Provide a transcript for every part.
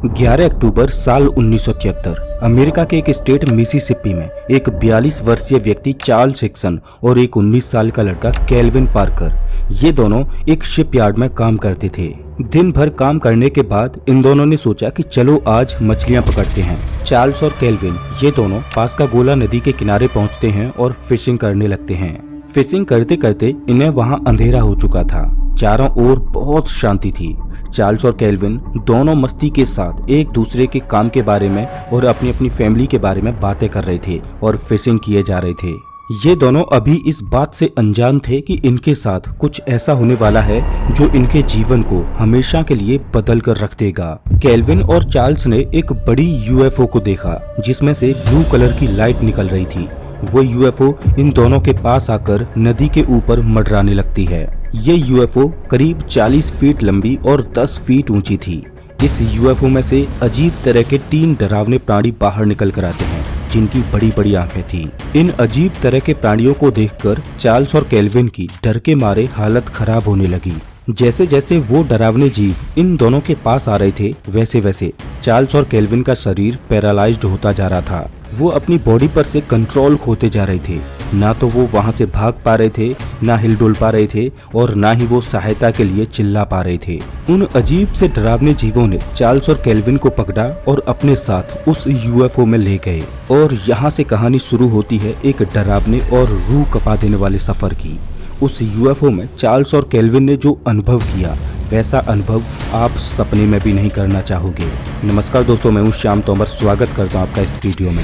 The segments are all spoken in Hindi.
11 अक्टूबर साल 1973 अमेरिका के एक स्टेट मिसिसिपी में एक 42 वर्षीय व्यक्ति चार्ल्स हिक्सन और एक 19 साल का लड़का केल्विन पार्कर, ये दोनों एक शिपयार्ड में काम करते थे। दिन भर काम करने के बाद इन दोनों ने सोचा कि चलो आज मछलियां पकड़ते हैं। चार्ल्स और केल्विन ये दोनों पास्कागोला नदी के किनारे पहुंचते हैं और फिशिंग करने लगते हैं। फिशिंग करते करते इन्हें वहां अंधेरा हो चुका था। चारों ओर बहुत शांति थी। चार्ल्स और केल्विन दोनों मस्ती के साथ एक दूसरे के काम के बारे में और अपनी अपनी फैमिली के बारे में बातें कर रहे थे और फिशिंग किए जा रहे थे। ये दोनों अभी इस बात से अनजान थे कि इनके साथ कुछ ऐसा होने वाला है जो इनके जीवन को हमेशा के लिए बदल कर रख देगा। केल्विन और चार्ल्स ने एक बड़ी यूएफओ को देखा जिसमें से ब्लू कलर की लाइट निकल रही थी। वो यूएफओ इन दोनों के पास आकर नदी के ऊपर मंडराने लगती है। ये यूएफओ करीब 40 फीट लंबी और 10 फीट ऊंची थी। इस यूएफओ में से अजीब तरह के 3 डरावने प्राणी बाहर निकल कर आते हैं जिनकी बड़ी बड़ी आंखें थी। इन अजीब तरह के प्राणियों को देखकर चार्ल्स और केल्विन की डर के मारे हालत खराब होने लगी। जैसे जैसे वो डरावने जीव इन दोनों के पास आ रहे थे वैसे वैसे चार्ल्स और केल्विन का शरीर पैरालाइज्ड होता जा रहा था। वो अपनी बॉडी पर से कंट्रोल खोते जा रहे थे। ना तो वो वहां से भाग पा रहे थे, ना हिलडुल पा रहे थे और ना ही वो सहायता के लिए चिल्ला पा रहे थे। उन अजीब से डरावने जीवों ने चार्ल्स और केल्विन को पकड़ा और अपने साथ उस यूएफओ में ले गए। और यहाँ से कहानी शुरू होती है एक डरावने और रूह कपा देने वाले सफर की। उस यूएफओ में चार्ल्स और केल्विन ने जो अनुभव किया वैसा अनुभव आप सपने में भी नहीं करना चाहोगे। नमस्कार दोस्तों, मैं हूं श्याम तोमर, स्वागत करता हूं आपका इस वीडियो में।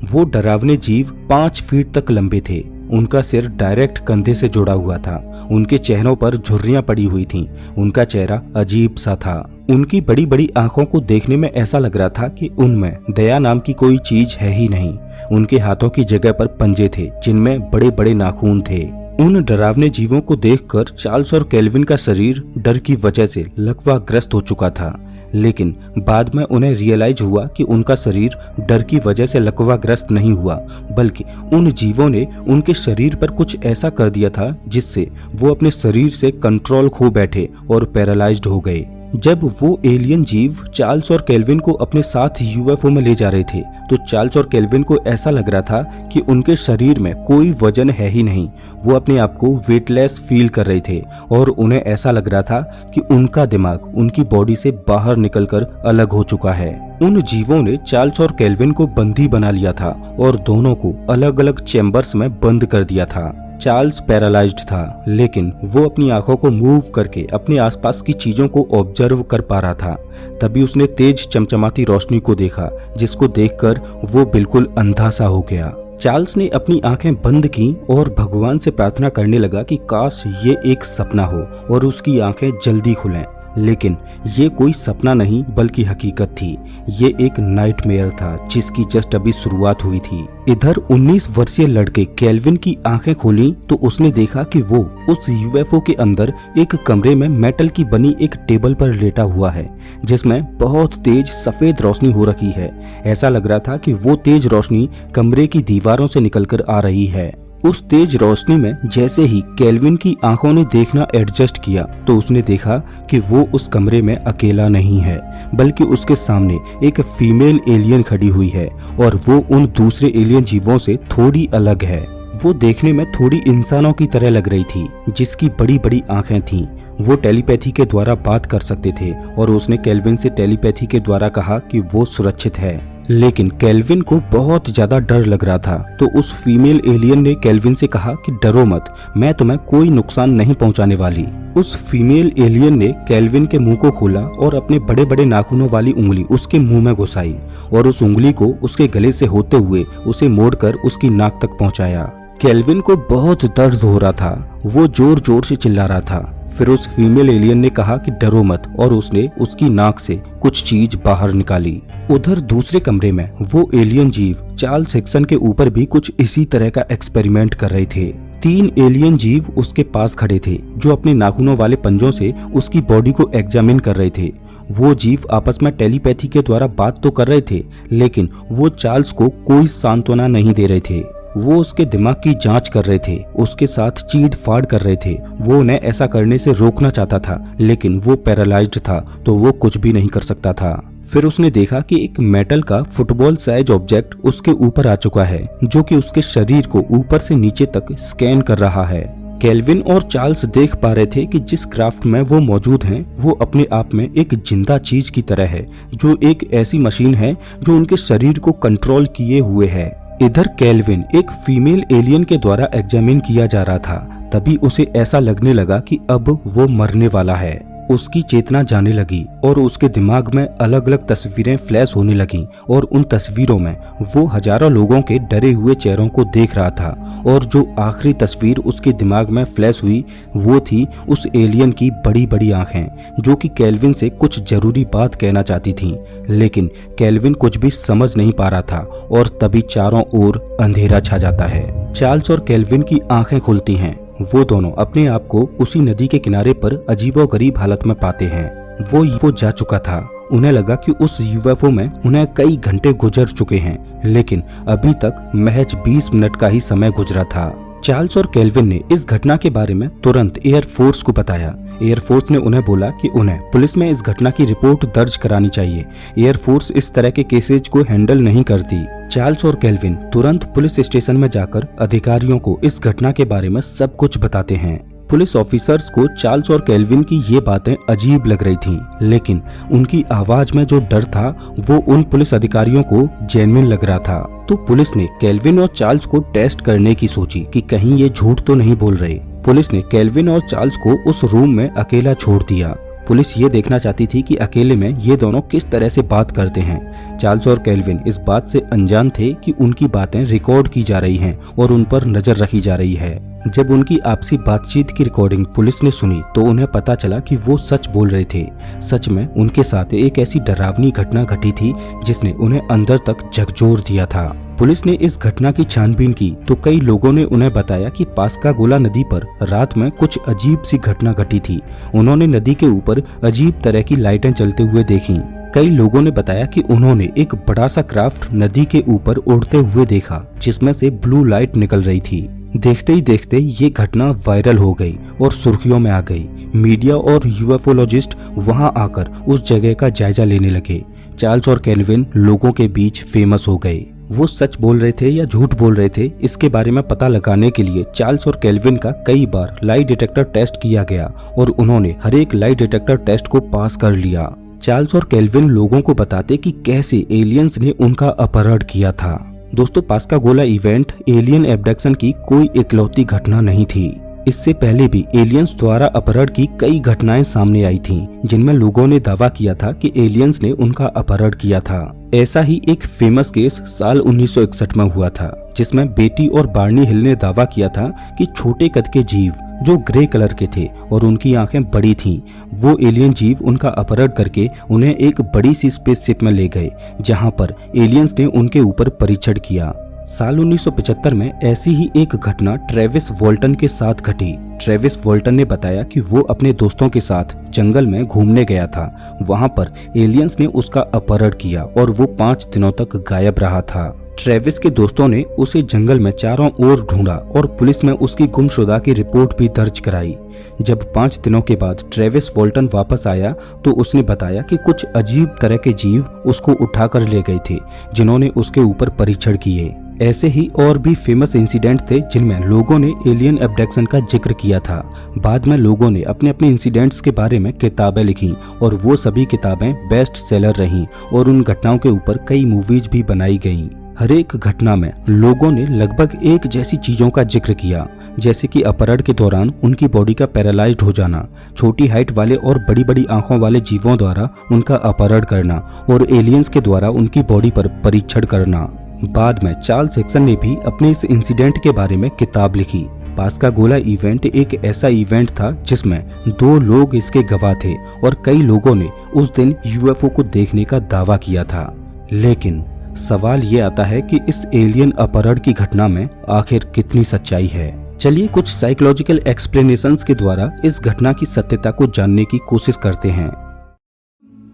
वो डरावने जीव 5 फीट तक लंबे थे। उनका सिर डायरेक्ट कंधे से जुड़ा हुआ था। उनके चेहरों पर झुर्रियां पड़ी हुई थीं। उनका चेहरा अजीब सा था। उनकी बड़ी बड़ी आंखों को देखने में ऐसा लग रहा था कि उनमें दया नाम की कोई चीज है ही नहीं। उनके हाथों की जगह पर पंजे थे जिनमें बड़े बड़े नाखून थे। उन डरावने जीवों को देखकर चार्ल्स और केल्विन का शरीर डर की वजह से लकवाग्रस्त हो चुका था, लेकिन बाद में उन्हें रियलाइज हुआ कि उनका शरीर डर की वजह से लकवाग्रस्त नहीं हुआ, बल्कि उन जीवों ने उनके शरीर पर कुछ ऐसा कर दिया था जिससे वो अपने शरीर से कंट्रोल खो बैठे और पैरालाइज्ड हो गए। जब वो एलियन जीव चार्ल्स और केल्विन को अपने साथ यूएफओ में ले जा रहे थे तो चार्ल्स और केल्विन को ऐसा लग रहा था कि उनके शरीर में कोई वजन है ही नहीं। वो अपने आप को वेटलेस फील कर रहे थे और उन्हें ऐसा लग रहा था कि उनका दिमाग उनकी बॉडी से बाहर निकलकर अलग हो चुका है। उन जीवों ने चार्ल्स और केल्विन को बंदी बना लिया था और दोनों को अलग अलग चैम्बर्स में बंद कर दिया था। चार्ल्स पैरालाइज्ड था, लेकिन वो अपनी आंखों को मूव करके अपने आसपास की चीजों को ऑब्जर्व कर पा रहा था। तभी उसने तेज चमचमाती रोशनी को देखा जिसको देखकर वो बिल्कुल अंधा सा हो गया। चार्ल्स ने अपनी आंखें बंद की और भगवान से प्रार्थना करने लगा कि काश ये एक सपना हो और उसकी आंखें जल्दी खुलें। लेकिन ये कोई सपना नहीं बल्कि हकीकत थी। ये एक नाइटमेयर था जिसकी जस्ट अभी शुरुआत हुई थी। इधर 19 वर्षीय लड़के केल्विन की आंखें खोली तो उसने देखा कि वो उस यूएफओ के अंदर एक कमरे में मेटल की बनी एक टेबल पर लेटा हुआ है जिसमें बहुत तेज सफेद रोशनी हो रखी है। ऐसा लग रहा था कि वो तेज रोशनी कमरे की दीवारों से निकलकर आ रही है। उस तेज रोशनी में जैसे ही केल्विन की आंखों ने देखना एडजस्ट किया तो उसने देखा कि वो उस कमरे में अकेला नहीं है, बल्कि उसके सामने एक फीमेल एलियन खड़ी हुई है और वो उन दूसरे एलियन जीवों से थोड़ी अलग है। वो देखने में थोड़ी इंसानों की तरह लग रही थी जिसकी बड़ी बड़ी आंखें थीं। वो टेलीपैथी के द्वारा बात कर सकते थे और उसने केल्विन से टेलीपैथी के द्वारा कहा कि वो सुरक्षित है। लेकिन केल्विन को बहुत ज्यादा डर लग रहा था तो उस फीमेल एलियन ने केल्विन से कहा कि डरो मत, मैं तुम्हें कोई नुकसान नहीं पहुंचाने वाली। उस फीमेल एलियन ने केल्विन के मुंह को खोला और अपने बड़े बड़े नाखूनों वाली उंगली उसके मुंह में घुसाई और उस उंगली को उसके गले से होते हुए उसे मोड़कर उसकी नाक तक पहुंचाया। केल्विन को बहुत दर्द हो रहा था। वो जोर जोर से चिल्ला रहा था। फिर उस फीमेल एलियन ने कहा कि डरो मत और उसने उसकी नाक से कुछ चीज बाहर निकाली। उधर दूसरे कमरे में वो एलियन जीव चार्ल्स हिक्सन के ऊपर भी कुछ इसी तरह का एक्सपेरिमेंट कर रहे थे। 3 एलियन जीव उसके पास खड़े थे जो अपने नाखूनों वाले पंजों से उसकी बॉडी को एग्जामिन कर रहे थे। वो जीव आपस में टेलीपैथी के द्वारा बात तो कर रहे थे, लेकिन वो चार्ल्स को कोई सांत्वना नहीं दे रहे थे। वो उसके दिमाग की जांच कर रहे थे, उसके साथ चीड़ फाड़ कर रहे थे। वो उन्हें ऐसा करने से रोकना चाहता था, लेकिन वो पैरालाइज्ड था तो वो कुछ भी नहीं कर सकता था। फिर उसने देखा कि एक मेटल का फुटबॉल साइज ऑब्जेक्ट उसके ऊपर आ चुका है, जो कि उसके शरीर को ऊपर से नीचे तक स्कैन कर रहा है। केल्विन और चार्ल्स देख पा रहे थे कि जिस क्राफ्ट में वो मौजूद हैं, वो अपने आप में एक जिंदा चीज की तरह है, जो एक ऐसी मशीन है जो उनके शरीर को कंट्रोल किए हुए है। इधर केल्विन एक फीमेल एलियन के द्वारा एग्जामिन किया जा रहा था। तभी उसे ऐसा लगने लगा कि अब वो मरने वाला है। उसकी चेतना जाने लगी और उसके दिमाग में अलग अलग तस्वीरें फ्लैश होने लगीं और उन तस्वीरों में वो हजारों लोगों के डरे हुए चेहरों को देख रहा था। और जो आखिरी तस्वीर उसके दिमाग में फ्लैश हुई वो थी उस एलियन की बड़ी बड़ी आंखें, जो कि केल्विन से कुछ जरूरी बात कहना चाहती थीं, लेकिन केल्विन कुछ भी समझ नहीं पा रहा था। और तभी चारों ओर अंधेरा छा जाता है। चार्ल्स और केल्विन की आंखें खुलती हैं। वो दोनों अपने आप को उसी नदी के किनारे पर अजीबोगरीब हालत में पाते हैं। वो जा चुका था। उन्हें लगा कि उस यूएफओ में उन्हें कई घंटे गुजर चुके हैं, लेकिन अभी तक महज 20 मिनट का ही समय गुजरा था। चार्ल्स और केल्विन ने इस घटना के बारे में तुरंत एयरफोर्स को बताया। एयरफोर्स ने उन्हें बोला कि उन्हें पुलिस में इस घटना की रिपोर्ट दर्ज करानी चाहिए। एयरफोर्स इस तरह के केसेज को हैंडल नहीं करती। चार्ल्स और केल्विन तुरंत पुलिस स्टेशन में जाकर अधिकारियों को इस घटना के बारे में सब कुछ बताते हैं। पुलिस ऑफिसर्स को चार्ल्स और केल्विन की ये बातें अजीब लग रही थीं, लेकिन उनकी आवाज में जो डर था वो उन पुलिस अधिकारियों को जेन्युइन लग रहा था। तो पुलिस ने केल्विन और चार्ल्स को टेस्ट करने की सोची कि कहीं ये झूठ तो नहीं बोल रहे। पुलिस ने केल्विन और चार्ल्स को उस रूम में अकेला छोड़ दिया। पुलिस ये देखना चाहती थी कि अकेले में ये दोनों किस तरह से बात करते हैं। चार्ल्स और केल्विन इस बात से अनजान थे कि उनकी बातें रिकॉर्ड की जा रही हैं और उन पर नजर रखी जा रही है। जब उनकी आपसी बातचीत की रिकॉर्डिंग पुलिस ने सुनी तो उन्हें पता चला कि वो सच बोल रहे थे। सच में उनके साथ एक ऐसी डरावनी घटना घटी थी जिसने उन्हें अंदर तक झकझोर दिया था। पुलिस ने इस घटना की छानबीन की तो कई लोगों ने उन्हें बताया कि पास्कागोला नदी पर रात में कुछ अजीब सी घटना घटी थी। उन्होंने नदी के ऊपर अजीब तरह की लाइटें जलते हुए देखी। कई लोगों ने बताया कि उन्होंने एक बड़ा सा क्राफ्ट नदी के ऊपर उड़ते हुए देखा, जिसमें से ब्लू लाइट निकल रही थी। देखते ही देखते ये घटना वायरल हो गई और सुर्खियों में आ गई। मीडिया और यूएफओलॉजिस्ट वहां आकर उस जगह का जायजा लेने लगे। चार्ल्स और केल्विन लोगों के बीच फेमस हो गए। वो सच बोल रहे थे या झूठ बोल रहे थे, इसके बारे में पता लगाने के लिए चार्ल्स और केल्विन का कई बार लाई डिटेक्टर टेस्ट किया गया और उन्होंने हर एक लाई डिटेक्टर टेस्ट को पास कर लिया। चार्ल्स और केल्विन लोगों को बताते कि कैसे एलियंस ने उनका अपहरण किया था। दोस्तों, पास्कागोला इवेंट एलियन एब्डक्शन की कोई इकलौती घटना नहीं थी। इससे पहले भी एलियंस द्वारा अपहरण की कई घटनाएं सामने आई थीं, जिनमें लोगों ने दावा किया था कि एलियंस ने उनका अपहरण किया था। ऐसा ही एक फेमस केस साल 1961 में हुआ था, जिसमें बेटी और बार्नी हिल ने दावा किया था कि छोटे कद के जीव जो ग्रे कलर के थे और उनकी आंखें बड़ी थीं, वो एलियन जीव उनका अपहरण करके उन्हें एक बड़ी सी स्पेसशिप में ले गए, जहां पर एलियंस ने उनके ऊपर परीक्षण किया। साल 1975 में ऐसी ही एक घटना ट्रेविस वॉल्टन के साथ घटी। ट्रेविस वॉल्टन ने बताया कि वो अपने दोस्तों के साथ जंगल में घूमने गया था। वहां पर एलियंस ने उसका अपहरण किया और वो 5 दिनों तक गायब रहा था। ट्रेविस के दोस्तों ने उसे जंगल में चारों ओर ढूंढा और पुलिस में उसकी गुमशुदा की रिपोर्ट भी दर्ज कराई। जब 5 दिनों के बाद ट्रेविस वॉल्टन वापस आया तो उसने बताया कि कुछ अजीब तरह के जीव उसको उठाकर ले गए थे, जिन्होंने उसके ऊपर परीक्षण किए। ऐसे ही और भी फेमस इंसिडेंट थे जिनमें लोगों ने एलियन एब्डक्शन का जिक्र किया था। बाद में लोगों ने अपने अपने इंसिडेंट्स के बारे में किताबें लिखी और वो सभी किताबें बेस्ट सेलर रहीं और उन घटनाओं के ऊपर कई मूवीज भी बनाई गईं। हर एक घटना में लोगों ने लगभग एक जैसी चीजों का जिक्र किया, जैसे कि अपहरण के दौरान उनकी बॉडी का पैरालाइज्ड हो जाना, छोटी हाइट वाले और बड़ी बड़ी आंखों वाले जीवों द्वारा उनका अपहरण करना और एलियंस के द्वारा उनकी बॉडी पर परीक्षण करना। बाद में चार्ल्स सेक्सन ने भी अपने इस इंसिडेंट के बारे में किताब लिखी। पास्कागोला इवेंट एक ऐसा इवेंट था जिसमें 2 लोग इसके गवाह थे और कई लोगों ने उस दिन यूएफओ को देखने का दावा किया था। लेकिन सवाल ये आता है कि इस एलियन अपहरण की घटना में आखिर कितनी सच्चाई है। चलिए कुछ साइकोलॉजिकल एक्सप्लेनेशंस के द्वारा इस घटना की सत्यता को जानने की कोशिश करते हैं।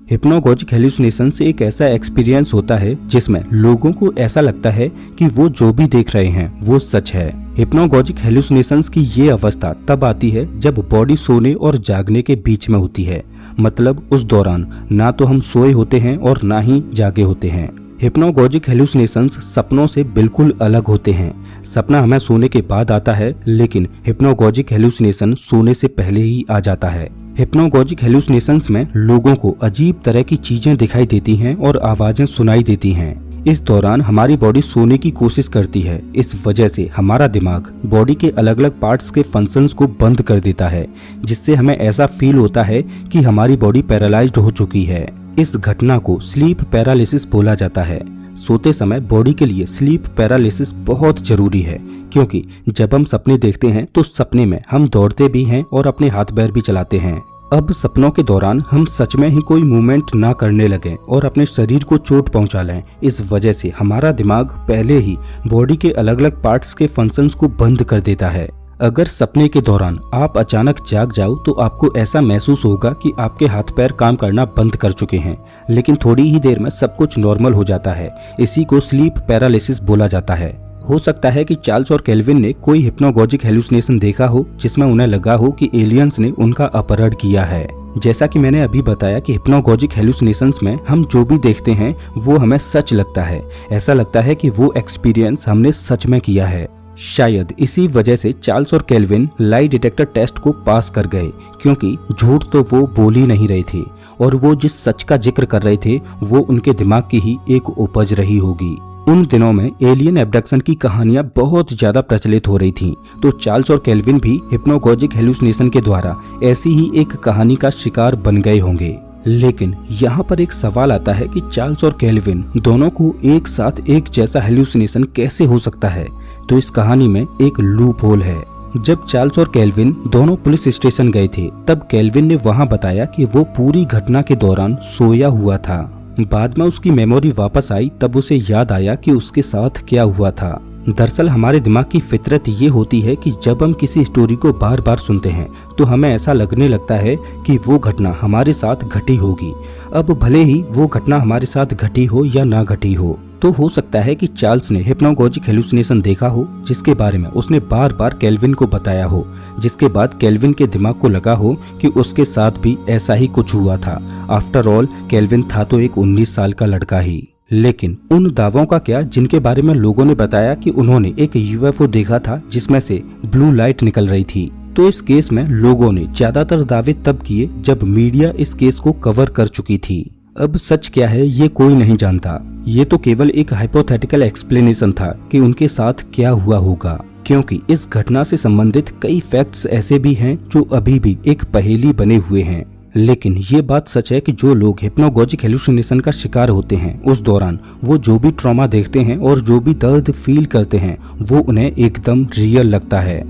हिप्नोगोजिक हेलुसिनेशन से एक ऐसा एक्सपीरियंस होता है जिसमें लोगों को ऐसा लगता है कि वो जो भी देख रहे हैं वो सच है। हिप्नोगोजिक हेलुसिनेशंस की ये अवस्था तब आती है जब बॉडी सोने और जागने के बीच में होती है, मतलब उस दौरान ना तो हम सोए होते हैं और ना ही जागे होते हैं। हिप्नोगोजिक हेलुसिनेशंस सपनों से बिल्कुल अलग होते हैं। सपना हमें सोने के बाद आता है, लेकिन हिप्नोगोजिक हेलुसिनेशन सोने से पहले ही आ जाता है। हिप्नोगोजिक हेलुसिनेशंस में लोगों को अजीब तरह की चीजें दिखाई देती हैं और आवाजें सुनाई देती हैं। इस दौरान हमारी बॉडी सोने की कोशिश करती है। इस वजह से हमारा दिमाग बॉडी के अलग अलग पार्ट्स के फंक्शंस को बंद कर देता है, जिससे हमें ऐसा फील होता है कि हमारी बॉडी पैरालाइज्ड हो चुकी है। इस घटना को स्लीप पैरालिसिस बोला जाता है। सोते समय बॉडी के लिए स्लीप पैरालिसिस बहुत जरूरी है, क्योंकि जब हम सपने देखते हैं तो सपने में हम दौड़ते भी हैं और अपने हाथ पैर भी चलाते हैं। अब सपनों के दौरान हम सच में ही कोई मूवमेंट ना करने लगें और अपने शरीर को चोट पहुंचा लें। इस वजह से हमारा दिमाग पहले ही बॉडी के अलग अलग पार्ट्स के फंक्शंस को बंद कर देता है। अगर सपने के दौरान आप अचानक जाग जाओ तो आपको ऐसा महसूस होगा कि आपके हाथ पैर काम करना बंद कर चुके हैं, लेकिन थोड़ी ही देर में सब कुछ नॉर्मल हो जाता है। इसी को स्लीप पैरालिसिस बोला जाता है। हो सकता है कि चार्ल्स और केल्विन ने कोई हिप्नोगोजिक हेलुसिनेशन देखा हो जिसमें उन्हें लगा हो कि एलियंस ने उनका अपहरण किया है। जैसा कि मैंने अभी बताया कि हिप्नोगोजिक हेलुसिनेशंस में हम जो भी देखते हैं वो हमें सच लगता है। ऐसा लगता है कि वो एक्सपीरियंस हमने सच में किया है। शायद इसी वजह से चार्ल्स और केल्विन लाई डिटेक्टर टेस्ट को पास कर गए, क्योंकि झूठ तो वो बोल ही नहीं रहे थे और वो जिस सच का जिक्र कर रहे थे वो उनके दिमाग की ही एक उपज रही होगी। उन दिनों में एलियन एब्डक्शन की कहानियां बहुत ज्यादा प्रचलित हो रही थीं, तो चार्ल्स और केल्विन भी हिप्नोगोजिक हेलुसिनेशन के द्वारा ऐसी ही एक कहानी का शिकार बन गए होंगे। लेकिन यहाँ पर एक सवाल आता है कि चार्ल्स और केल्विन दोनों को एक साथ एक जैसा हेलुसिनेशन कैसे हो सकता है। तो इस कहानी में एक लूप होल है। जब चार्ल्स और केल्विन दोनों पुलिस स्टेशन गए थे तब केल्विन ने वहाँ बताया कि वो पूरी घटना के दौरान सोया हुआ था। बाद में उसकी मेमोरी वापस आई तब उसे याद आया कि उसके साथ क्या हुआ था। दरअसल हमारे दिमाग की फितरत ये होती है कि जब हम किसी स्टोरी को बार बार सुनते हैं तो हमें ऐसा लगने लगता है कि वो घटना हमारे साथ घटी होगी। अब भले ही वो घटना हमारे साथ घटी हो या ना घटी हो, तो हो सकता है कि चार्ल्स ने हिप्नोगोजिक हेलुसिनेशन देखा हो जिसके बारे में उसने बार बार केल्विन को बताया हो, जिसके बाद केल्विन के दिमाग को लगा हो कि उसके साथ भी ऐसा ही कुछ हुआ था। आफ्टर ऑल केल्विन था तो एक 19 साल का लड़का ही। लेकिन उन दावों का क्या जिनके बारे में लोगों ने बताया कि उन्होंने एक यूएफओ देखा था जिसमें से ब्लू लाइट निकल रही थी। तो इस केस में लोगों ने ज्यादातर दावे तब किए जब मीडिया इस केस को कवर कर चुकी थी। अब सच क्या है ये कोई नहीं जानता। ये तो केवल एक हाइपोथेटिकल एक्सप्लेनेशन था कि उनके साथ क्या हुआ होगा, क्योंकि इस घटना से संबंधित कई फैक्ट्स ऐसे भी हैं जो अभी भी एक पहेली बने हुए हैं। लेकिन ये बात सच है कि जो लोग हिप्नोगोजिक हेलुसिनेशन का शिकार होते हैं उस दौरान वो जो भी ट्रॉमा देखते हैं और जो भी दर्द फील करते हैं वो उन्हें एकदम रियल लगता है।